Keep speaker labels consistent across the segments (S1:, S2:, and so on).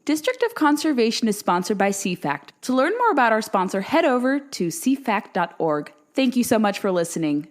S1: District of Conservation is sponsored by CFACT. To learn more about our sponsor, head over to cfact.org. Thank you so much for listening.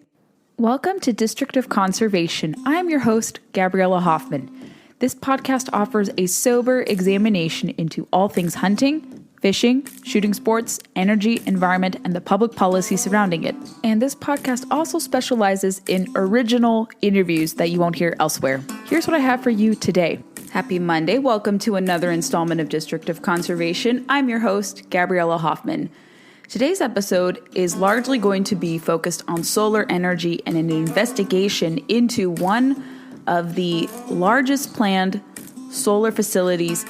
S1: Welcome to District of Conservation. I'm your host, Gabriella Hoffman. This podcast offers a sober examination into all things hunting, fishing, shooting sports, energy, environment, and the public policy surrounding it. And this podcast also specializes in original interviews that you won't hear elsewhere. Here's what I have for you today. Happy Monday. Welcome to another installment of District of Conservation. I'm your host, Gabriella Hoffman. Today's episode is largely going to be focused on solar energy and an investigation into one of the largest planned solar facilities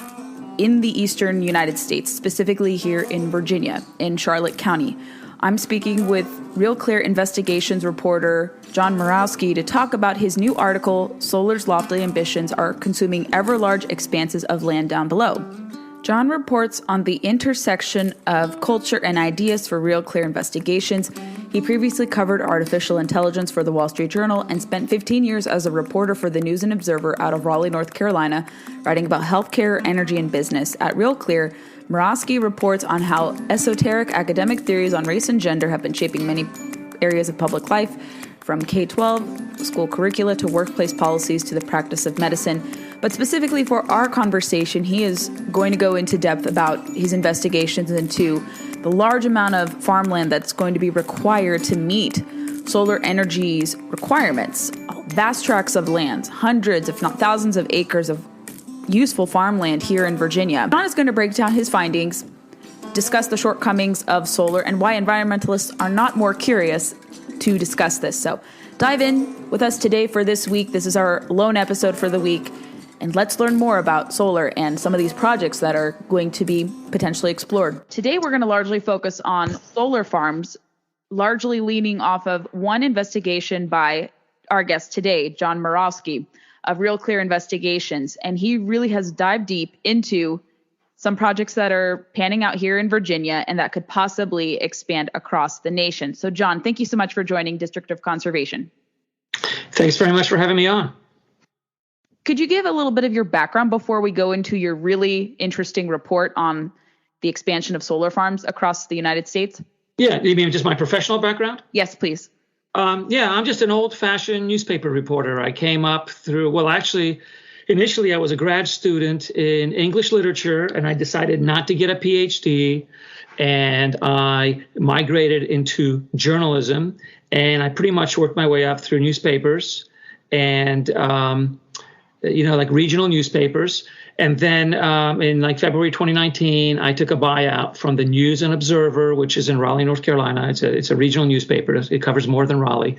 S1: in the eastern United States, specifically here in Virginia, in Charlotte County. I'm speaking with RealClearInvestigations reporter John Murawski to talk about his new article, Solar's Lofty Ambitions Are Consuming Ever Large Expanses of Land Down Below. John reports on the intersection of culture and ideas for RealClearInvestigations. He previously covered artificial intelligence for the Wall Street Journal and spent 15 years as a reporter for the News and Observer out of Raleigh, North Carolina, writing about healthcare, energy, and business. At RealClear, Murawski reports on how esoteric academic theories on race and gender have been shaping many areas of public life, from K-12 school curricula to workplace policies to the practice of medicine. But specifically for our conversation, he is going to go into depth about his investigations into the large amount of farmland that's going to be required to meet solar energy's requirements. Vast tracts of land, hundreds, if not thousands of acres of useful farmland here in Virginia. John is going to break down his findings, discuss the shortcomings of solar, and why environmentalists are not more curious to discuss this. So dive in with us today for this week. This is our lone episode for the week. And let's learn more about solar and some of these projects that are going to be potentially explored. Today, we're going to largely focus on solar farms, largely leaning off of one investigation by our guest today, John Murawski of RealClearInvestigations. And he really has dived deep into some projects that are panning out here in Virginia and that could possibly expand across the nation. So, John, thank you so much for joining District of Conservation.
S2: Thanks very much for having me on.
S1: Could you give a little bit of your background before we go into your really interesting report on the expansion of solar farms across the United States?
S2: Yeah, you mean just my professional background?
S1: Yes, please.
S2: I'm just an old-fashioned newspaper reporter. I came up through, initially I was a grad student in English literature, and I decided not to get a PhD, and I migrated into journalism, and I pretty much worked my way up through newspapers and like regional newspapers. And then in February 2019, I took a buyout from the News and Observer, which is in Raleigh, North Carolina. It's a regional newspaper. It covers more than Raleigh.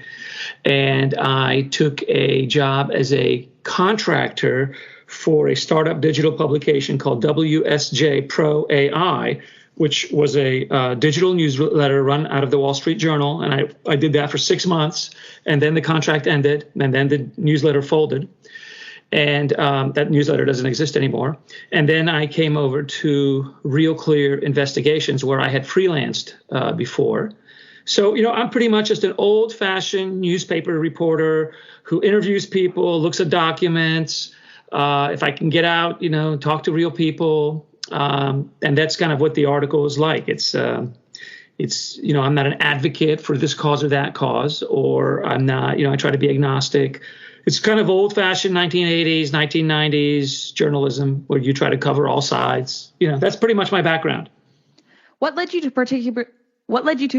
S2: And I took a job as a contractor for a startup digital publication called WSJ Pro AI, which was a digital newsletter run out of the Wall Street Journal. And I did that for 6 months. And then the contract ended, and then the newsletter folded. And that newsletter doesn't exist anymore. And then I came over to RealClearInvestigations, where I had freelanced before. So, I'm pretty much just an old-fashioned newspaper reporter who interviews people, looks at documents. If I can get out, talk to real people. And that's kind of what the article is like. It's I'm not an advocate for this cause or that cause, or I'm not, I try to be agnostic. It's kind of old-fashioned 1980s, 1990s journalism where you try to cover all sides. That's pretty much my background.
S1: What led you to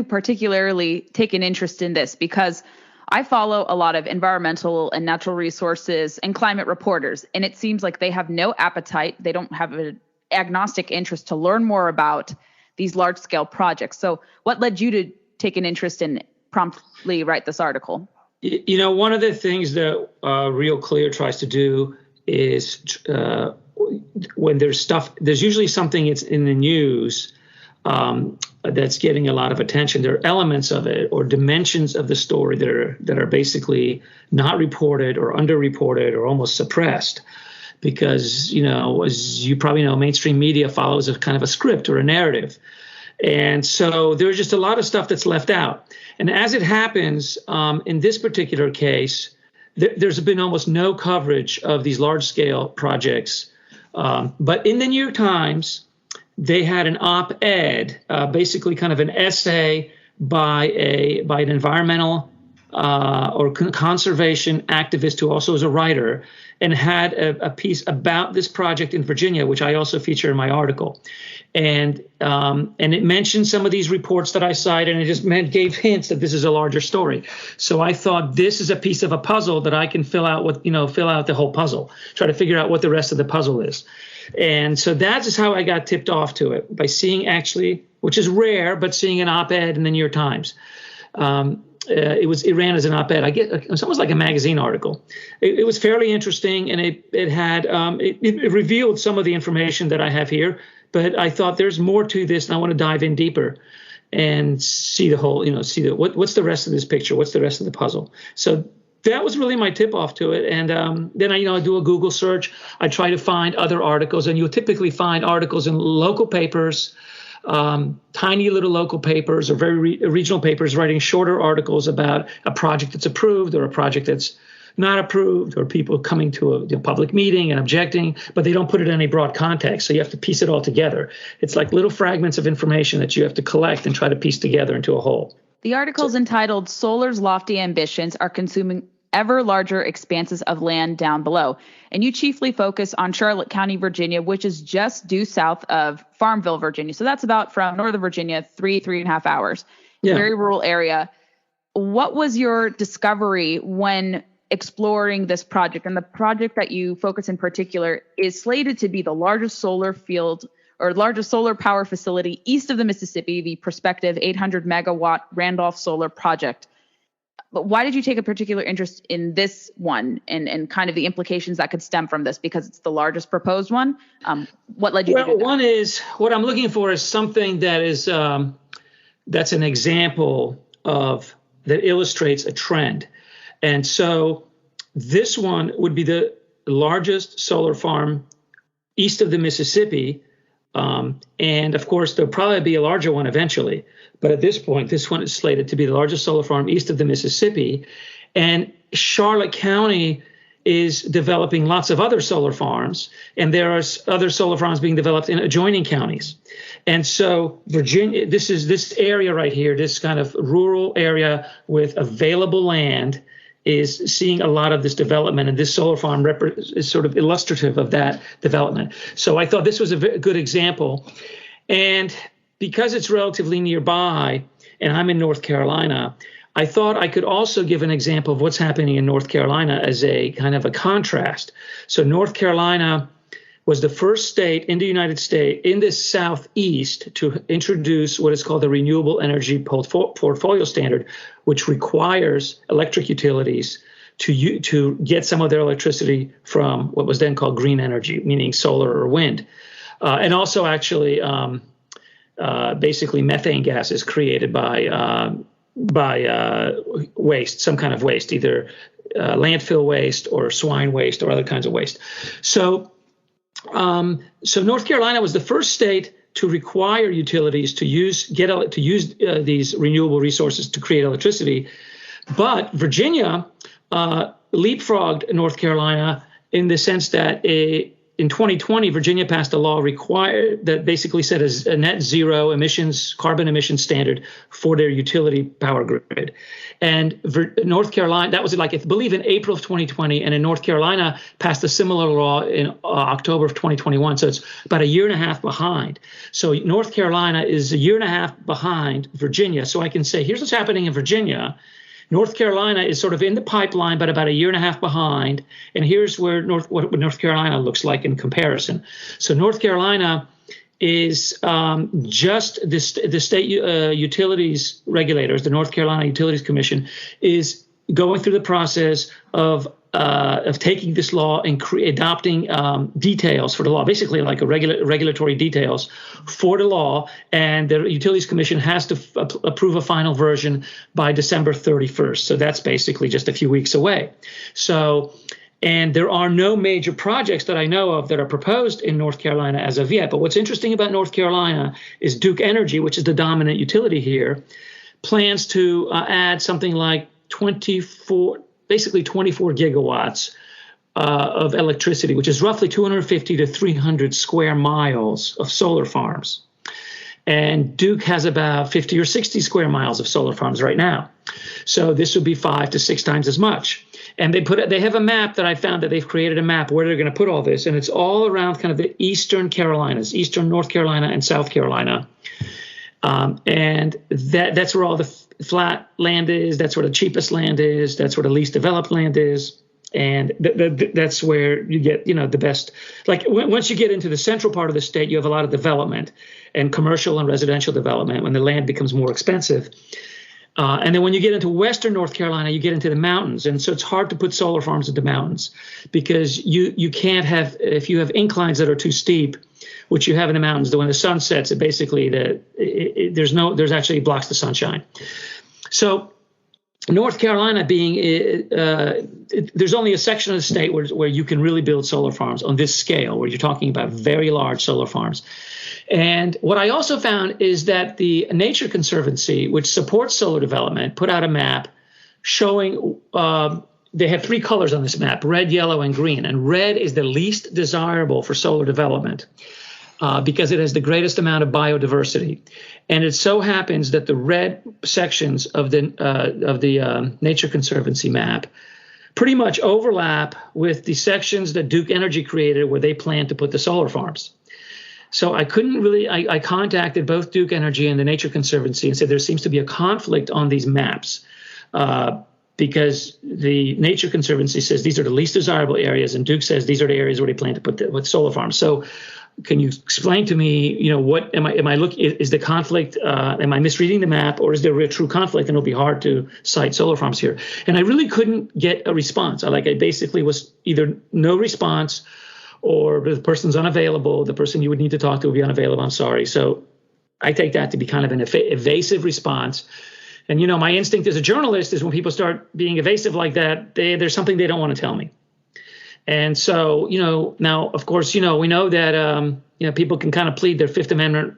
S1: particularly take an interest in this? Because I follow a lot of environmental and natural resources and climate reporters, and it seems like they have no appetite. They don't have an agnostic interest to learn more about these large-scale projects. So what led you to take an interest in promptly write this article?
S2: One of the things that Real Clear tries to do is when there's usually something that's in the news that's getting a lot of attention. There are elements of it or dimensions of the story that are basically not reported or underreported or almost suppressed. Because, as you probably know, mainstream media follows a kind of a script or a narrative. And so there's just a lot of stuff that's left out. And as it happens, in this particular case, there's been almost no coverage of these large-scale projects But in the New York Times, they had an op-ed, basically kind of an essay by an environmental or conservation activist who also is a writer, and had a piece about this project in Virginia, which I also feature in my article. And it mentioned some of these reports that I cited, and it just gave hints that this is a larger story. So I thought this is a piece of a puzzle that I can fill out the whole puzzle, try to figure out what the rest of the puzzle is. And so that is how I got tipped off to it, by seeing, actually, which is rare, but seeing an op-ed in the New York Times. It ran as an op-ed. It was almost like a magazine article. It was fairly interesting, and it revealed some of the information that I have here. But I thought there's more to this, and I want to dive in deeper and see the whole. What's the rest of this picture? What's the rest of the puzzle? So that was really my tip off to it. And then I do a Google search. I try to find other articles, and you'll typically find articles in local papers. Tiny little local papers or very regional papers writing shorter articles about a project that's approved or a project that's not approved, or people coming to a public meeting and objecting, but they don't put it in any broad context. So you have to piece it all together. It's like little fragments of information that you have to collect and try to piece together into a whole.
S1: The article's entitled "Solar's Lofty Ambitions Are Consuming Ever Larger Expanses of Land Down Below." And you chiefly focus on Charlotte County, Virginia, which is just due south of Farmville, Virginia. So that's about from Northern Virginia, 3.5 hours. Yeah. Very rural area. What was your discovery when exploring this project? And the project that you focus in particular is slated to be the largest solar field or largest solar power facility east of the Mississippi, the prospective 800 megawatt Randolph Solar Project. But why did you take a particular interest in this one and kind of the implications that could stem from this, because it's the largest proposed one? What led you to do that?
S2: One is, what I'm looking for is something that is that's an example that illustrates a trend. And so this one would be the largest solar farm east of the Mississippi. And of course, there'll probably be a larger one eventually. But at this point, this one is slated to be the largest solar farm east of the Mississippi. And Charlotte County is developing lots of other solar farms, and there are other solar farms being developed in adjoining counties. And so Virginia, this area right here, this kind of rural area with available land, is seeing a lot of this development, and this solar farm is sort of illustrative of that development. So I thought this was a good example. And because it's relatively nearby, and I'm in North Carolina, I thought I could also give an example of what's happening in North Carolina as a kind of a contrast. So North Carolina was the first state in the United States, in the Southeast, to introduce what is called the Renewable Energy Portfolio Standard, which requires electric utilities to get some of their electricity from what was then called green energy, meaning solar or wind. And also actually basically methane gas is created by waste, some kind of waste, either landfill waste or swine waste or other kinds of waste. So North Carolina was the first state to require utilities to use these renewable resources to create electricity. But Virginia leapfrogged North Carolina in the sense that in 2020, Virginia passed a law that basically set a net zero carbon emissions standard for their utility power grid. And North Carolina, that was I believe in April of 2020, and in North Carolina passed a similar law in October of 2021. So it's about a year and a half behind. So North Carolina is a year and a half behind Virginia. So I can say, here's what's happening in Virginia. North Carolina is sort of in the pipeline, but about a year and a half behind. And here's where what North Carolina looks like in comparison. So North Carolina is just the state utilities regulators, the North Carolina Utilities Commission, is going through the process of taking this law and adopting details for the law, basically like regulatory details for the law. And the Utilities Commission has to approve a final version by December 31st. So that's basically just a few weeks away. And there are no major projects that I know of that are proposed in North Carolina as of yet. But what's interesting about North Carolina is Duke Energy, which is the dominant utility here, plans to add something like 24 gigawatts of electricity, which is roughly 250 to 300 square miles of solar farms. And Duke has about 50 or 60 square miles of solar farms right now. So this would be 5 to 6 times as much. And they have a map that I found that they've created a map where they're going to put all this. And it's all around kind of the eastern Carolinas, eastern North Carolina and South Carolina. And that's where all the flat land is. That's where the cheapest land is. That's where the least developed land is. And that's where you get, the best. Like once you get into the central part of the state, you have a lot of development and commercial and residential development when the land becomes more expensive. And then when you get into western North Carolina, you get into the mountains. And so it's hard to put solar farms into mountains because you can't have, if you have inclines that are too steep, which you have in the mountains, when the sun sets, it basically, there's actually blocks the sunshine. So North Carolina being, there's only a section of the state where you can really build solar farms on this scale, where you're talking about very large solar farms. And what I also found is that the Nature Conservancy, which supports solar development, put out a map showing they have 3 colors on this map: red, yellow, and green. And red is the least desirable for solar development because it has the greatest amount of biodiversity. And it so happens that the red sections of the Nature Conservancy map pretty much overlap with the sections that Duke Energy created where they plan to put the solar farms. So I couldn't really, I contacted both Duke Energy and the Nature Conservancy and said there seems to be a conflict on these maps because the Nature Conservancy says these are the least desirable areas and Duke says these are the areas where they plan to put with solar farms. So can you explain to me, what am I looking, is the conflict, am I misreading the map, or is there a true conflict and it'll be hard to cite solar farms here? And I really couldn't get a response. I basically was either no response or the person's unavailable. The person you would need to talk to would be unavailable. I'm sorry. So I take that to be kind of an evasive response. And, my instinct as a journalist is when people start being evasive like that, there's something they don't want to tell me. And so, now, of course, we know that, people can kind of plead their Fifth Amendment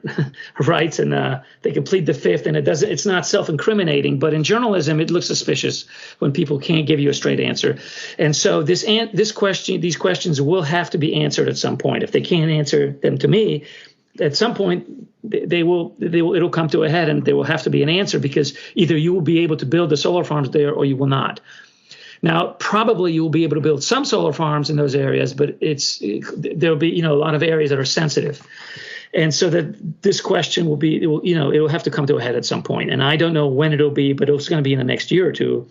S2: rights and they can plead the Fifth and it's not self-incriminating. But in journalism, it looks suspicious when people can't give you a straight answer. And so these questions will have to be answered at some point. If they can't answer them to me, at some point, it'll come to a head and there will have to be an answer because either you will be able to build the solar farms there or you will not. Now, probably you will be able to build some solar farms in those areas, but there'll be, a lot of areas that are sensitive. And so that this question will be, it will have to come to a head at some point. And I don't know when it'll be, but it's going to be in the next year or two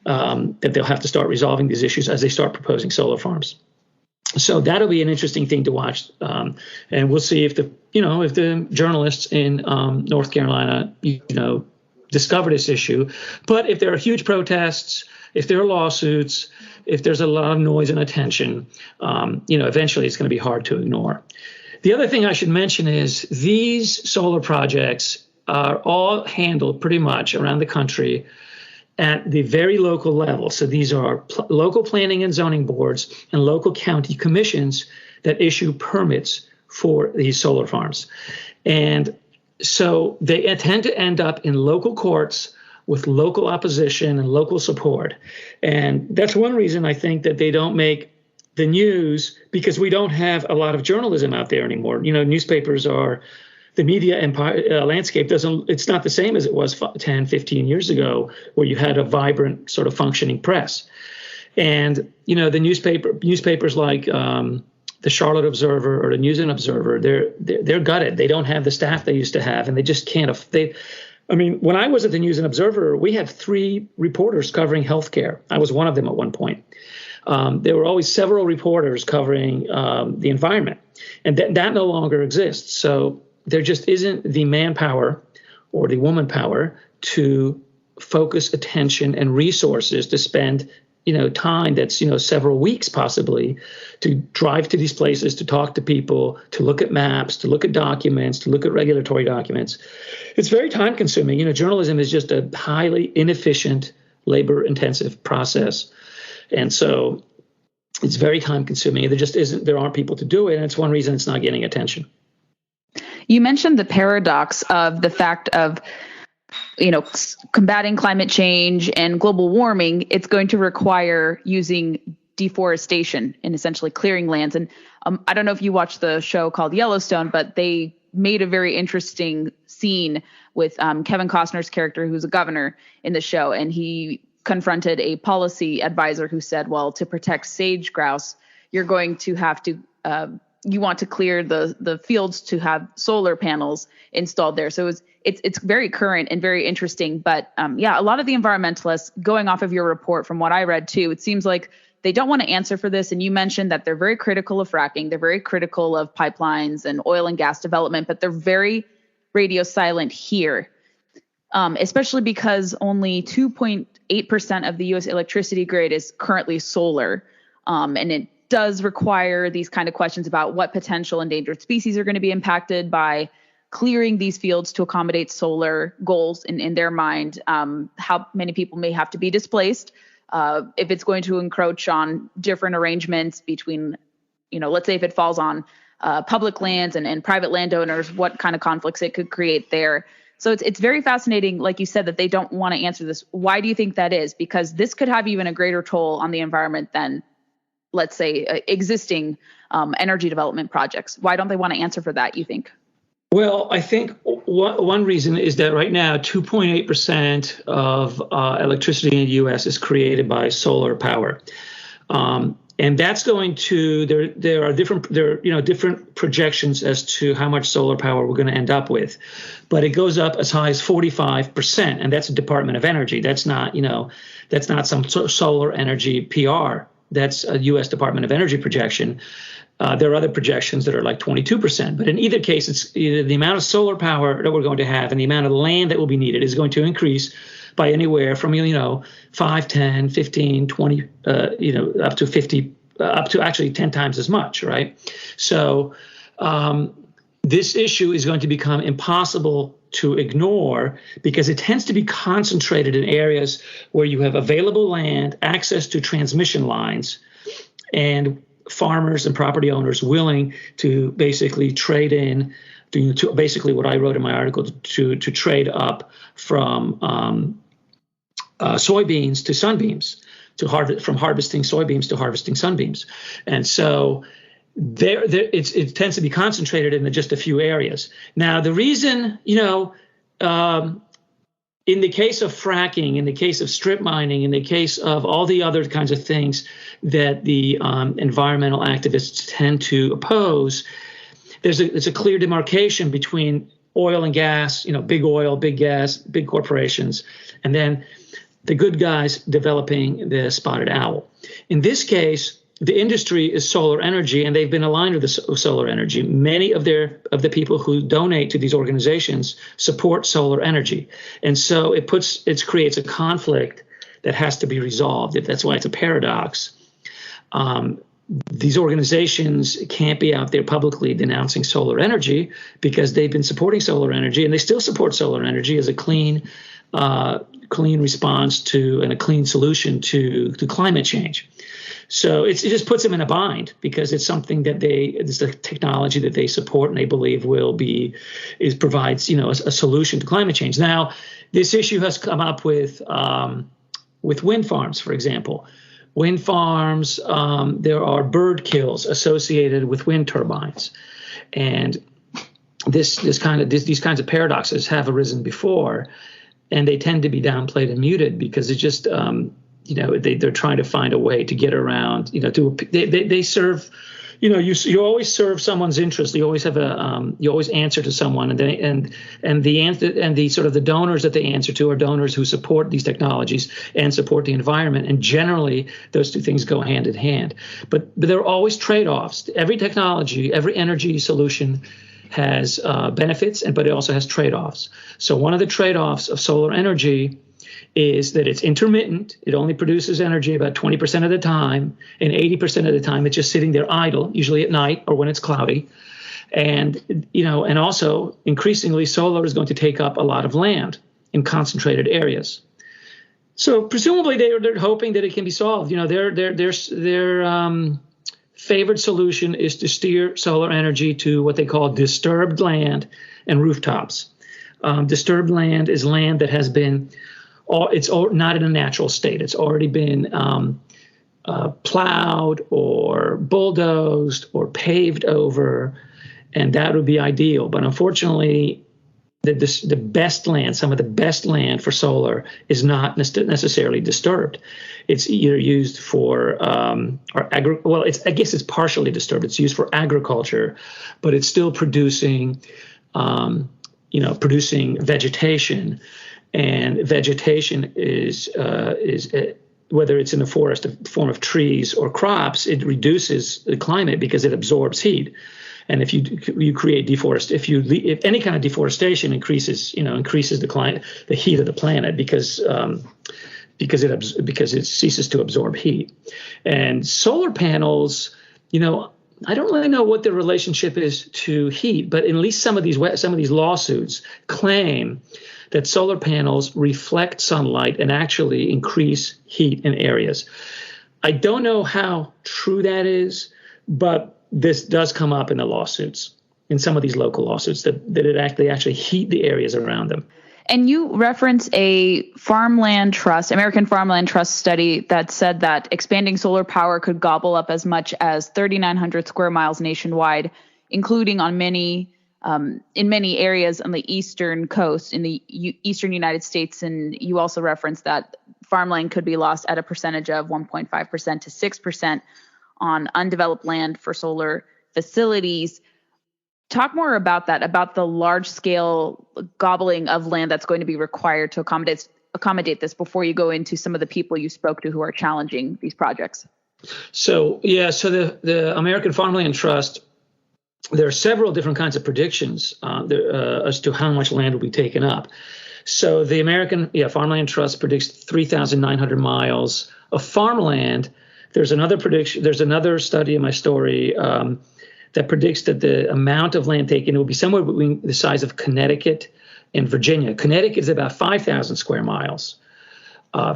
S2: that they'll have to start resolving these issues as they start proposing solar farms. So that'll be an interesting thing to watch. And we'll see if the journalists in North Carolina, discover this issue. But if there are huge protests, if there are lawsuits, if there's a lot of noise and attention, eventually it's going to be hard to ignore. The other thing I should mention is these solar projects are all handled pretty much around the country at the very local level. So these are local planning and zoning boards and local county commissions that issue permits for these solar farms. And so they tend to end up in local courts with local opposition and local support. And that's one reason I think that they don't make the news, because we don't have a lot of journalism out there anymore. Newspapers are, the media landscape it's not the same as it was 10, 15 years ago, where you had a vibrant sort of functioning press. And, the newspapers like the Charlotte Observer or the News and Observer, they're gutted. They don't have the staff they used to have, and they just can't. When I was at the News and Observer, we had 3 reporters covering healthcare. I was one of them at one point. There were always several reporters covering the environment, and that no longer exists. So there just isn't the manpower or the woman power to focus attention and resources to spend time that's, several weeks possibly to drive to these places, to talk to people, to look at maps, to look at documents, to look at regulatory documents. It's very time consuming. Journalism is just a highly inefficient, labor intensive process. And so it's very time consuming. There aren't people to do it. And it's one reason it's not getting attention.
S1: You mentioned the paradox of the fact of, combating climate change and global warming. It's going to require using deforestation and essentially clearing lands. And I don't know if you watched the show called Yellowstone, but they made a very interesting scene with Kevin Costner's character, who's a governor in the show, and he confronted a policy advisor who said, well, to protect sage grouse, you're going to have to you want to clear the fields to have solar panels installed there. So it's very current and very interesting. But a lot of the environmentalists, going off of your report from what I read too, it seems like they don't want to answer for this. And you mentioned that they're very critical of fracking. They're very critical of pipelines and oil and gas development, but they're very radio silent here, especially because only 2.8% of the U.S. electricity grid is currently solar. And it does require these kind of questions about what potential endangered species are going to be impacted by clearing these fields to accommodate solar goals in their mind, how many people may have to be displaced, if it's going to encroach on different arrangements between, let's say if it falls on public lands and private landowners, what kind of conflicts it could create there. So it's very fascinating, like you said, that they don't want to answer this. Why do you think that is? Because this could have even a greater toll on the environment than, let's say, existing energy development projects. Why don't they want to answer for that, you think?
S2: Well, I think one reason is that right now 2.8% of electricity in the U.S. is created by solar power, and that's going to there are different projections as to how much solar power we're going to end up with, but it goes up as high as 45%, and that's the Department of Energy. That's not some solar energy PR. That's a U.S. Department of Energy projection. There are other projections that are like 22%. But in either case, it's the amount of solar power that we're going to have and the amount of land that will be needed is going to increase by anywhere from 5, 10, 15, 20, up to 50, up to actually 10 times as much, right? So this issue is going to become impossible to ignore because it tends to be concentrated in areas where you have available land, access to transmission lines, and farmers and property owners willing to basically trade in to basically what I wrote in my article to trade up from soybeans to sunbeams, from harvesting soybeans to harvesting sunbeams. And so it tends to be concentrated in just a few areas. Now, the reason, in the case of fracking, in the case of strip mining, in the case of all the other kinds of things that the environmental activists tend to oppose, there's a clear demarcation between oil and gas, big oil, big gas, big corporations, and then the good guys developing the spotted owl. In this case, the industry is solar energy, and they've been aligned with the solar energy. Many of the people who donate to these organizations support solar energy, and so it creates a conflict that has to be resolved. That's why it's a paradox. These organizations can't be out there publicly denouncing solar energy because they've been supporting solar energy, and they still support solar energy as a clean response to and a clean solution to climate change. So it just puts them in a bind because it's something that it's a technology that they support and they believe provides a solution to climate change. Now, this issue has come up with wind farms, for example. Wind farms, there are bird kills associated with wind turbines, and these kinds of paradoxes have arisen before, and they tend to be downplayed and muted because it's just they're trying to find a way to get around. They serve. You always serve someone's interest. You always have you always answer to someone, and the sort of the donors that they answer to are donors who support these technologies and support the environment. And generally, those two things go hand in hand. But there are always trade-offs. Every technology, every energy solution has benefits, but it also has trade-offs. So one of the trade-offs of solar energy is that it's intermittent. It only produces energy about 20% of the time, and 80% of the time it's just sitting there idle, usually at night or when it's cloudy. And and also increasingly solar is going to take up a lot of land in concentrated areas. So presumably they're hoping that it can be solved. Their favored solution is to steer solar energy to what they call disturbed land and rooftops. Disturbed land is land that has been it's not in a natural state. It's already been plowed or bulldozed or paved over, and that would be ideal. But unfortunately, the best land, some of the best land for solar is not necessarily disturbed. It's either used for I guess it's partially disturbed. It's used for agriculture, but it's still producing vegetation, and vegetation is whether it's in the forest, a form of trees or crops, it reduces the climate because it absorbs heat. And if you create if any kind of deforestation increases the heat of the planet because it ceases to absorb heat. And solar panels, I don't really know what the relationship is to heat, but at least some of these lawsuits claim that solar panels reflect sunlight and actually increase heat in areas. I don't know how true that is, but this does come up in the lawsuits, in some of these local lawsuits, that it actually heat the areas around them.
S1: And you reference a American Farmland Trust study that said that expanding solar power could gobble up as much as 3,900 square miles nationwide, including in many areas on the eastern coast in the eastern United States. And you also referenced that farmland could be lost at a percentage of 1.5% to 6% on undeveloped land for solar facilities. Talk more about that, about the large-scale gobbling of land that's going to be required to accommodate this, before you go into some of the people you spoke to who are challenging these projects.
S2: So the American Farmland Trust, there are several different kinds of predictions as to how much land will be taken up. So the American Farmland Trust predicts 3,900 miles of farmland. There's another study in my story that predicts that the amount of land taken will be somewhere between the size of Connecticut and Virginia. Connecticut is about 5,000 square miles.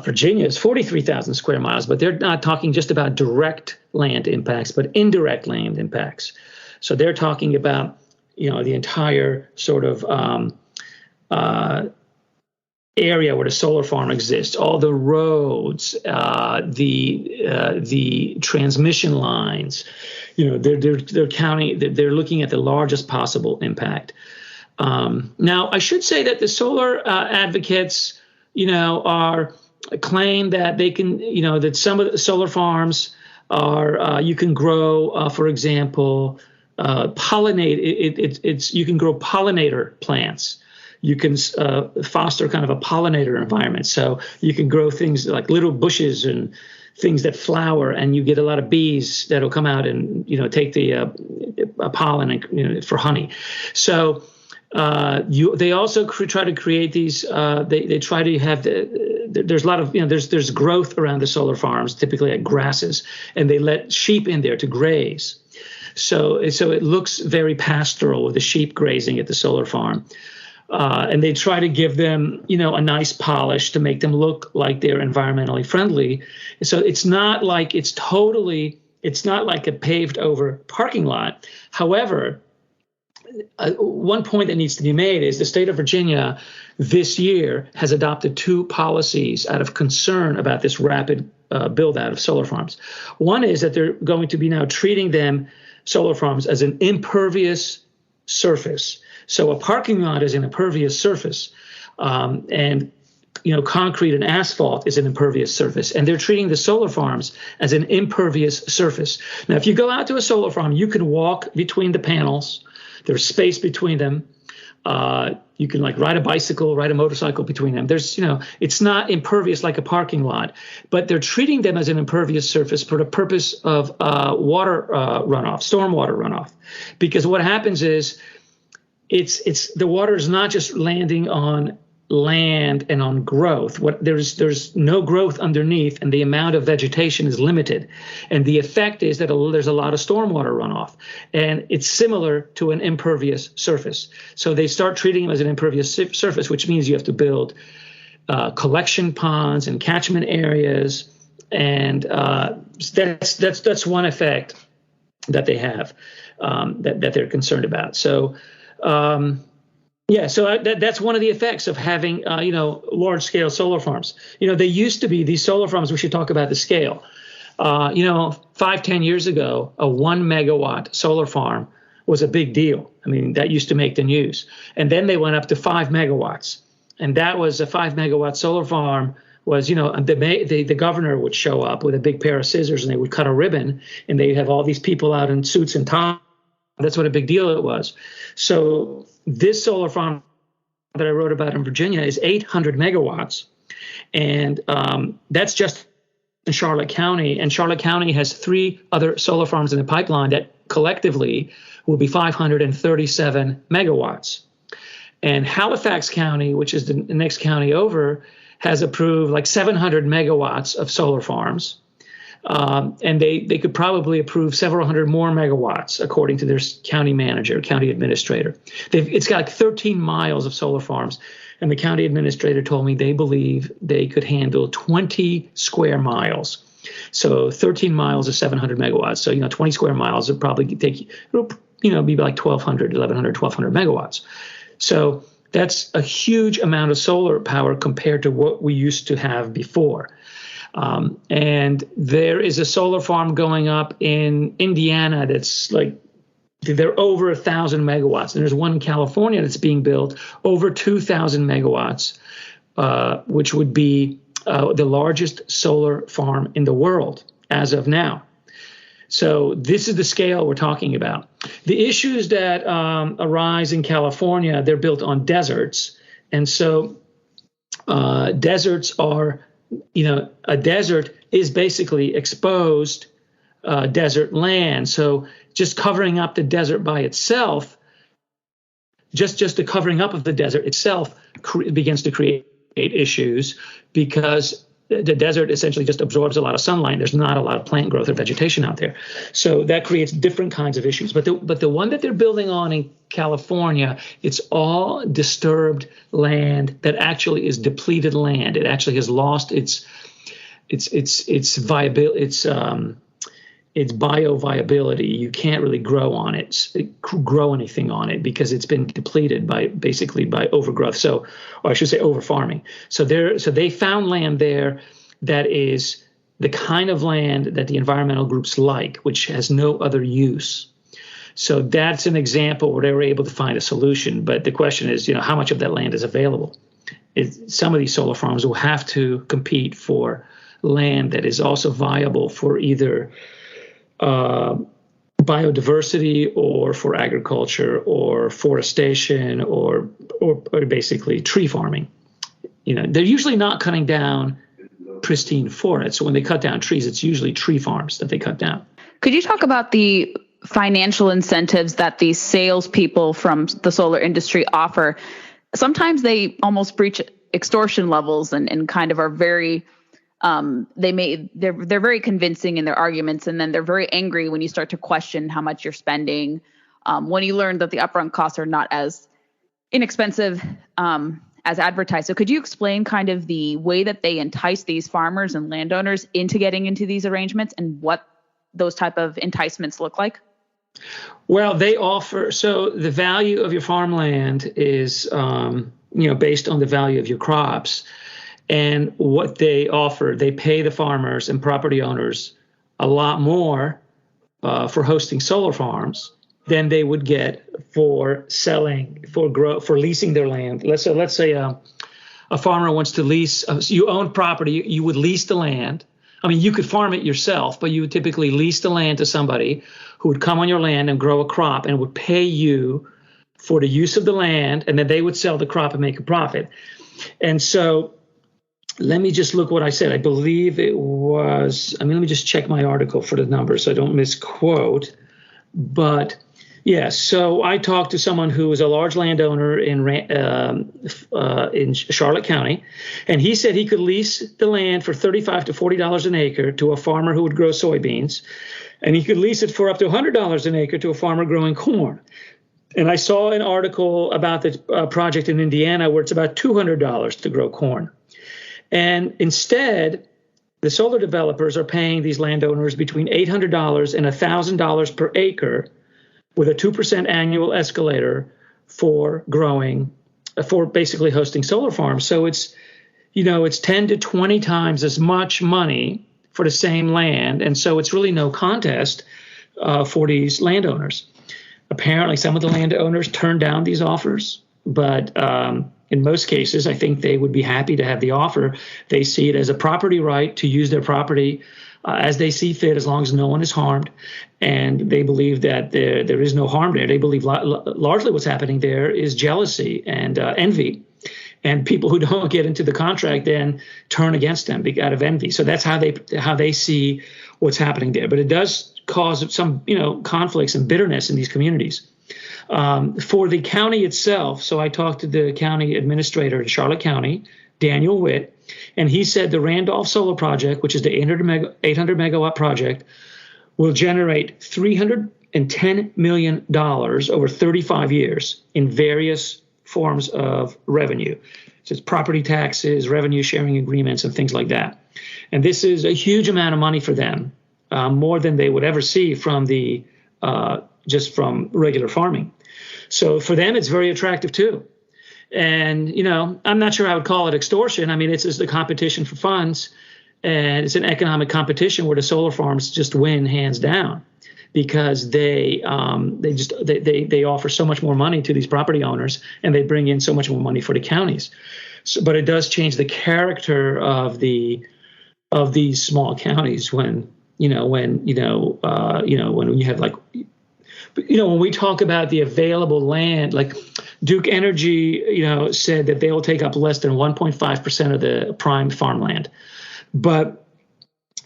S2: Virginia is 43,000 square miles, but they're not talking just about direct land impacts, but indirect land impacts. So they're talking about, the entire sort of area where the solar farm exists, all the roads, the transmission lines. They're counting. They're looking at the largest possible impact. Now, I should say that the solar advocates, claim that they can, that some of the solar farms are you can grow, for example, pollinate. You can grow pollinator plants. You can foster kind of a pollinator environment. So you can grow things like little bushes and things that flower, and you get a lot of bees that'll come out and take the pollen and, for honey. So they also try to create these. They try to have there's a lot of there's growth around the solar farms, typically at grasses, and they let sheep in there to graze. So it looks very pastoral with the sheep grazing at the solar farm. And they try to give them, a nice polish to make them look like they're environmentally friendly. So it's not like a paved over parking lot. However, one point that needs to be made is the state of Virginia this year has adopted two policies out of concern about this rapid build out of solar farms. One is that they're going to be now treating solar farms as an impervious surface. So a parking lot is an impervious surface, and concrete and asphalt is an impervious surface, and they're treating the solar farms as an impervious surface. Now, if you go out to a solar farm, you can walk between the panels. There's space between them. You can ride a bicycle, ride a motorcycle between them. There's, it's not impervious like a parking lot, but they're treating them as an impervious surface for the purpose of water runoff, stormwater runoff, because what happens is, it's the water is not just landing on land and on growth. There's no growth underneath, and the amount of vegetation is limited. And the effect is that there's a lot of stormwater runoff, and it's similar to an impervious surface. So they start treating them as an impervious surface, which means you have to build collection ponds and catchment areas, and that's one effect that they have that they're concerned about. So. So that's one of the effects of having, large-scale solar farms. They used to be these solar farms. We should talk about the scale. 5-10 years ago, a 1 megawatt solar farm was a big deal. I mean, that used to make the news. And then they went up to 5 megawatts. And that was a 5 megawatt solar farm was, the governor would show up with a big pair of scissors and they would cut a ribbon and they'd have all these people out in suits and ties. That's what a big deal it was. So this solar farm that I wrote about in Virginia is 800 megawatts. And that's just in Charlotte County. And Charlotte County has 3 other solar farms in the pipeline that collectively will be 537 megawatts. And Halifax County, which is the next county over, has approved like 700 megawatts of solar farms. And they could probably approve several hundred more megawatts, according to their county manager, county administrator. It's got like 13 miles of solar farms. And the county administrator told me they believe they could handle 20 square miles. So 13 miles is 700 megawatts. So, 20 square miles would probably take, be like 1,200, 1,100, 1,200 megawatts. So that's a huge amount of solar power compared to what we used to have before. And there is a solar farm going up in Indiana that's like, they're over 1,000 megawatts. And there's one in California that's being built over 2,000 megawatts, which would be the largest solar farm in the world as of now. So this is the scale we're talking about. The issues that arise in California, they're built on deserts. And so deserts are, a desert is basically exposed desert land. So just covering up the desert by itself, just the covering up of the desert itself begins to create issues because the desert essentially just absorbs a lot of sunlight. There's not a lot of plant growth or vegetation out there. So that creates different kinds of issues. But the one that they're building on in California, it's all disturbed land that actually is depleted land. It actually has lost its viability, its bioviability. You can't really grow anything on it because it's been depleted by overgrowth. Or I should say over farming. So they found land there that is the kind of land that the environmental groups like, which has no other use. So that's an example where they were able to find a solution. But the question is, how much of that land is available? Some of these solar farms will have to compete for land that is also viable for either biodiversity or for agriculture or forestation or basically tree farming. They're usually not cutting down pristine forests. So when they cut down trees, it's usually tree farms that they cut down.
S1: Could you talk about the financial incentives that these salespeople from the solar industry offer? Sometimes they almost breach extortion levels and kind of are very they're very convincing in their arguments, and then they're very angry when you start to question how much you're spending. When you learn that the upfront costs are not as inexpensive as advertised. So could you explain kind of the way that they entice these farmers and landowners into getting into these arrangements and what those type of enticements look like?
S2: Well, they offer, so the value of your farmland is, based on the value of your crops. And what they offer, they pay the farmers and property owners a lot more for hosting solar farms than they would get for leasing their land. Let's say a farmer wants to lease. You own property, you would lease the land. I mean, you could farm it yourself, but you would typically lease the land to somebody who would come on your land and grow a crop and would pay you for the use of the land, and then they would sell the crop and make a profit. And so let me just look what I said. I believe it was, let me just check my article for the numbers so I don't misquote. But yeah, so I talked to someone who was a large landowner in Charlotte County, and he said he could lease the land for $35 to $40 an acre to a farmer who would grow soybeans, and he could lease it for up to $100 an acre to a farmer growing corn. And I saw an article about the project in Indiana where it's about $200 to grow corn. And instead, the solar developers are paying these landowners between $800 and $1,000 per acre with a 2% annual escalator for basically hosting solar farms. So it's 10 to 20 times as much money for the same land. And so it's really no contest for these landowners. Apparently, some of the landowners turned down these offers, but in most cases, I think they would be happy to have the offer. They see it as a property right to use their property as they see fit, as long as no one is harmed. And they believe that there is no harm there. They believe largely what's happening there is jealousy and envy. And people who don't get into the contract then turn against them out of envy. So that's how they see what's happening there. But it does cause some, conflicts and bitterness in these communities. For the county itself, so I talked to the county administrator in Charlotte County, Daniel Witt, and he said the Randolph Solar Project, which is the 800 megawatt project, will generate $310 million over 35 years in various forms of revenue. So it's property taxes, revenue sharing agreements, and things like that. And this is a huge amount of money for them, more than they would ever see from just from regular farming. So for them, it's very attractive too. And, I'm not sure I would call it extortion. I mean, it's just a competition for funds, and it's an economic competition where the solar farms just win hands down, because they offer so much more money to these property owners, and they bring in so much more money for the counties. So, but it does change the character of these small counties when you have when we talk about the available land, like Duke Energy, said that they will take up less than 1.5% of the prime farmland, but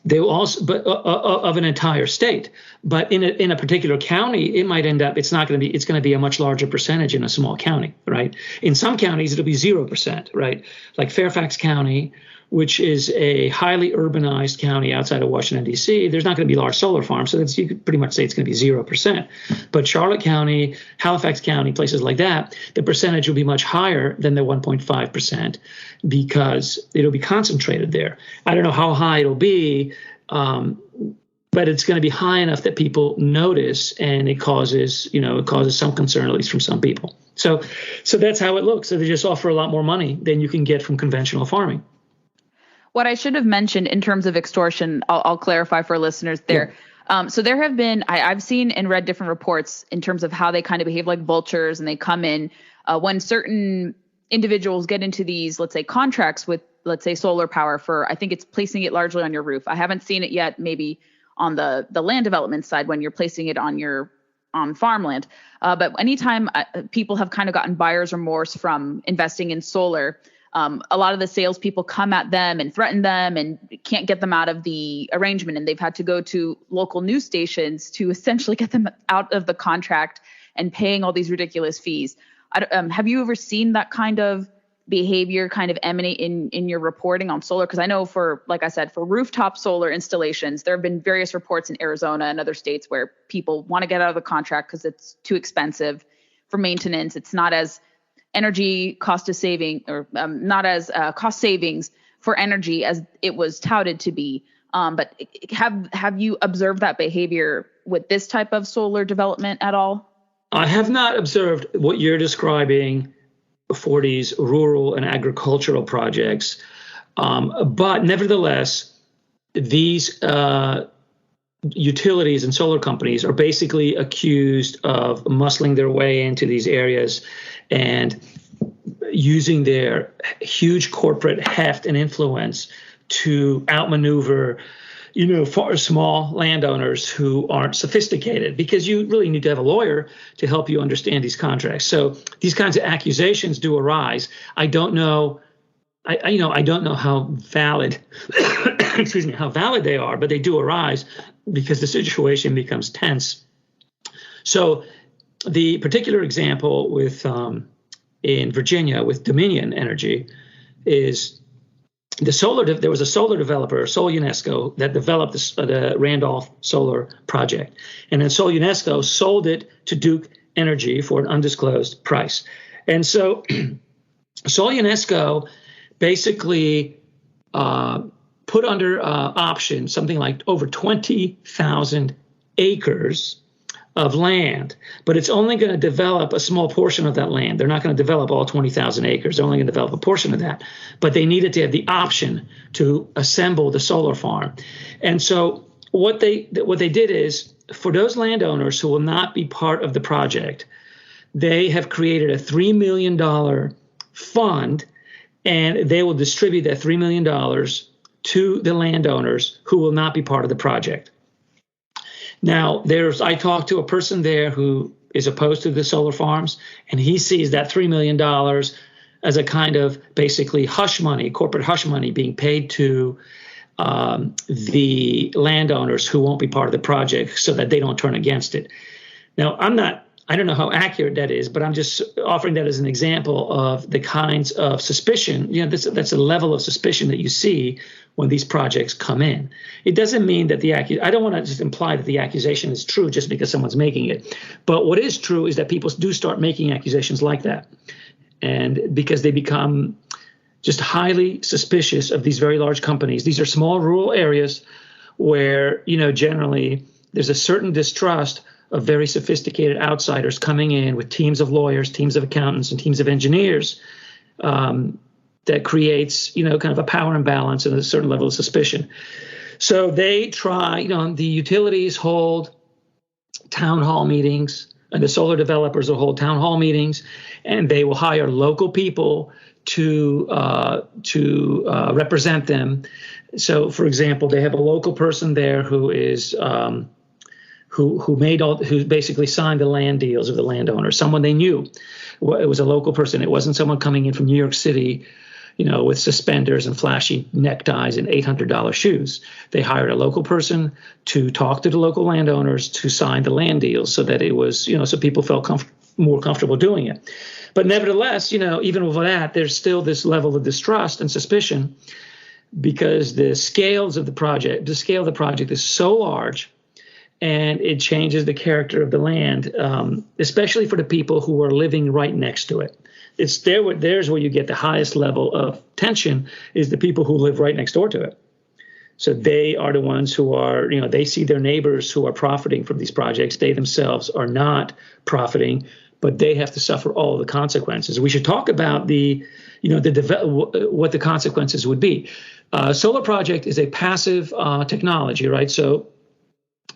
S2: they will also, of an entire state. But in a particular county, it might end up, it's going to be a much larger percentage in a small county, right? In some counties, it'll be 0%, right? Like Fairfax County, which is a highly urbanized county outside of Washington, D.C., there's not going to be large solar farms. So you could pretty much say it's going to be 0%. But Charlotte County, Halifax County, places like that, the percentage will be much higher than the 1.5% because it'll be concentrated there. I don't know how high it'll be, but it's going to be high enough that people notice, and it causes some concern, at least from some people. So that's how it looks. So they just offer a lot more money than you can get from conventional farming.
S1: What I should have mentioned in terms of extortion, I'll clarify for listeners there. Yeah. So there have been, I've seen and read different reports in terms of how they kind of behave like vultures, and they come in when certain individuals get into these, let's say, contracts with, let's say, solar power for, I think it's placing it largely on your roof. I haven't seen it yet, maybe on the land development side when you're placing it on farmland. But anytime people have kind of gotten buyer's remorse from investing in solar, a lot of the salespeople come at them and threaten them and can't get them out of the arrangement. And they've had to go to local news stations to essentially get them out of the contract and paying all these ridiculous fees. Have you ever seen that kind of behavior kind of emanate in your reporting on solar? Because I know like I said, for rooftop solar installations, there have been various reports in Arizona and other states where people want to get out of the contract because it's too expensive for maintenance. It's not as energy cost of saving, or not as cost savings for energy as it was touted to be. But have you observed that behavior with this type of solar development at all?
S2: I have not observed what you're describing for these rural and agricultural projects. But nevertheless, these utilities and solar companies are basically accused of muscling their way into these areas and using their huge corporate heft and influence to outmaneuver, small landowners who aren't sophisticated, because you really need to have a lawyer to help you understand these contracts. So these kinds of accusations do arise. I don't know. I don't know how valid, how valid they are, but they do arise because the situation becomes tense. So the particular example with in Virginia with Dominion Energy is there was a solar developer, Sol UNESCO, that developed the Randolph Solar Project. And then Sol UNESCO sold it to Duke Energy for an undisclosed price. And so Sol UNESCO basically put under option something like over 20,000 acres of land, but it's only going to develop a small portion of that land. They're not going to develop all 20,000 acres. They're only going to develop a portion of that. But they needed to have the option to assemble the solar farm. And so what they did is, for those landowners who will not be part of the project, they have created a $3 million fund, and they will distribute that $3 million to the landowners who will not be part of the project. Now, I talked to a person there who is opposed to the solar farms, and he sees that $3 million as a kind of basically hush money, corporate hush money being paid to the landowners who won't be part of the project so that they don't turn against it. Now, I don't know how accurate that is, but I'm just offering that as an example of the kinds of suspicion. That's a level of suspicion that you see when these projects come in. It doesn't mean that I don't want to just imply that the accusation is true just because someone's making it. But what is true is that people do start making accusations like that. And because they become just highly suspicious of these very large companies. These are small rural areas where, generally there's a certain distrust of very sophisticated outsiders coming in with teams of lawyers, teams of accountants, and teams of engineers that creates, kind of a power imbalance and a certain level of suspicion. So they try, the utilities hold town hall meetings, and the solar developers will hold town hall meetings, and they will hire local people to represent them. So, for example, they have a local person there who is who basically signed the land deals of the landowner, someone they knew. It was a local person. It wasn't someone coming in from New York City, with suspenders and flashy neckties and $800 shoes. They hired a local person to talk to the local landowners to sign the land deals so that it was, so people felt more comfortable doing it. But nevertheless, even with that, there's still this level of distrust and suspicion because the scale of the project is so large, and it changes the character of the land, especially for the people who are living right next to it. It's there's where you get the highest level of tension, is the people who live right next door to it. So they are the ones who are, they see their neighbors who are profiting from these projects. They themselves are not profiting, but they have to suffer all the consequences. We should talk about what the consequences would be. Solar project is a passive technology, right? So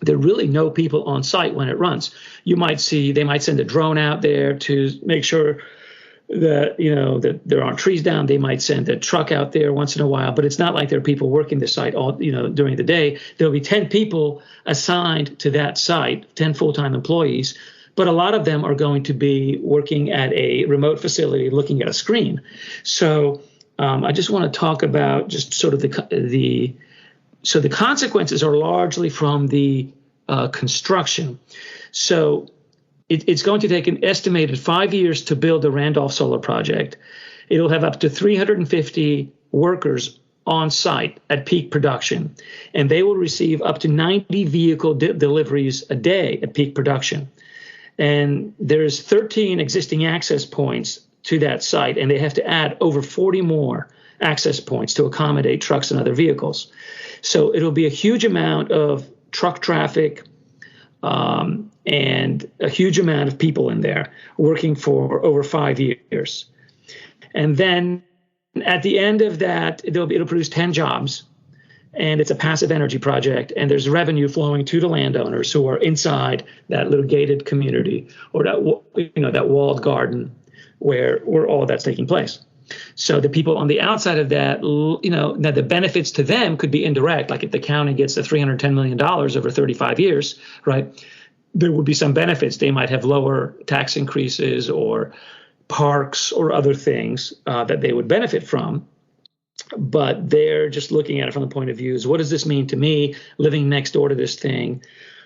S2: there are really no people on site when it runs. They might send a drone out there to make sure that, that there aren't trees down. They might send a truck out there once in a while, but it's not like there are people working the site all, during the day. There'll be 10 people assigned to that site, 10 full-time employees, but a lot of them are going to be working at a remote facility looking at a screen. So I just want to talk about just sort of the consequences are largely from the construction. So it's going to take an estimated 5 years to build the Randolph Solar Project. It'll have up to 350 workers on site at peak production, and they will receive up to 90 vehicle deliveries a day at peak production. And there's 13 existing access points to that site, and they have to add over 40 more access points to accommodate trucks and other vehicles. So it'll be a huge amount of truck traffic and a huge amount of people in there working for over 5 years. And then at the end of that, it'll produce 10 jobs, and it's a passive energy project, and there's revenue flowing to the landowners who are inside that little gated community or that walled garden where all of that's taking place. So the people on the outside of that, that the benefits to them could be indirect. Like if the county gets the $310 million over 35 years, right, there would be some benefits. They might have lower tax increases or parks or other things that they would benefit from. But they're just looking at it from the point of view is, what does this mean to me living next door to this thing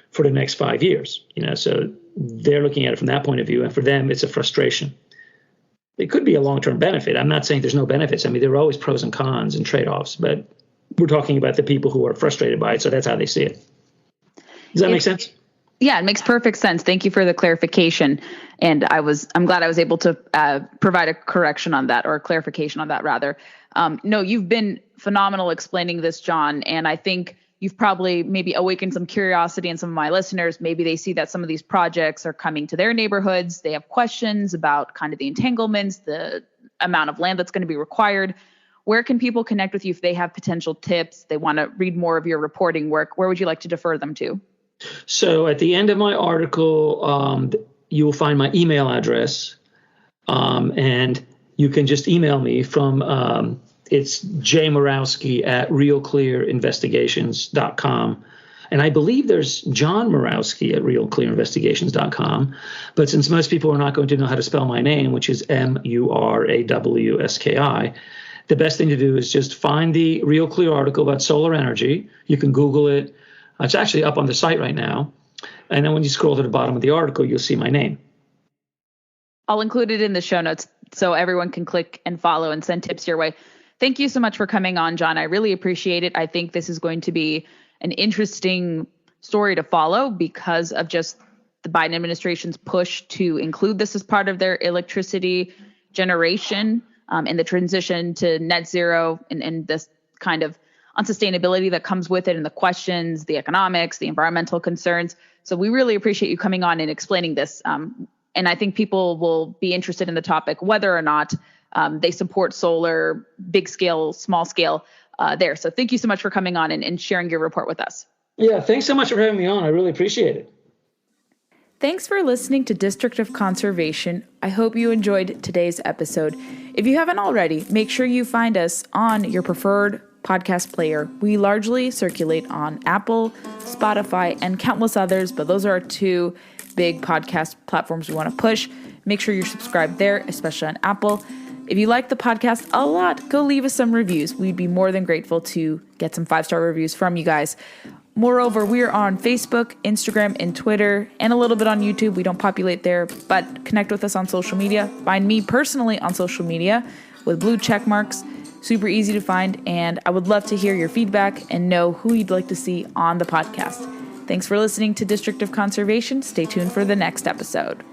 S2: for the next 5 years? So they're looking at it from that point of view. And for them, it's a frustration. It could be a long-term benefit. I'm not saying there's no benefits. I mean, there are always pros and cons and trade-offs, but we're talking about the people who are frustrated by it. So that's how they see it. Does that make sense?
S1: Yeah, it makes perfect sense. Thank you for the clarification. And I'm glad I was able to provide a correction on that, or a clarification on that rather. No, you've been phenomenal explaining this, John. And I think you've probably maybe awakened some curiosity in some of my listeners. Maybe they see that some of these projects are coming to their neighborhoods. They have questions about kind of the entanglements, the amount of land that's going to be required. Where can people connect with you if they have potential tips? They want to read more of your reporting work. Where would you like to defer them to?
S2: So at the end of my article, you will find my email address, and you can just email me from it's jmurawski at RealClearInvestigations.com. And I believe there's John Murawski at RealClearInvestigations.com. But since most people are not going to know how to spell my name, which is Murawski, the best thing to do is just find the Real Clear article about solar energy. You can Google it. It's actually up on the site right now. And then when you scroll to the bottom of the article, you'll see my name.
S1: I'll include it in the show notes so everyone can click and follow and send tips your way. Thank you so much for coming on, John. I really appreciate it. I think this is going to be an interesting story to follow because of just the Biden administration's push to include this as part of their electricity generation and the transition to net zero and this kind of unsustainability that comes with it and the questions, the economics, the environmental concerns. So we really appreciate you coming on and explaining this. And I think people will be interested in the topic, whether or not they support solar, big scale, small scale there. So thank you so much for coming on and sharing your report with us.
S2: Yeah, thanks so much for having me on. I really appreciate it.
S1: Thanks for listening to District of Conservation. I hope you enjoyed today's episode. If you haven't already, make sure you find us on your preferred podcast player. We largely circulate on Apple, Spotify, and countless others, but those are our two big podcast platforms we want to push. Make sure you're subscribed there, especially on Apple. If you like the podcast a lot, go leave us some reviews. We'd be more than grateful to get some 5-star reviews from you guys. Moreover, we are on Facebook, Instagram, and Twitter, and a little bit on YouTube. We don't populate there, but connect with us on social media. Find me personally on social media with blue check marks. Super easy to find, and I would love to hear your feedback and know who you'd like to see on the podcast. Thanks for listening to District of Conservation. Stay tuned for the next episode.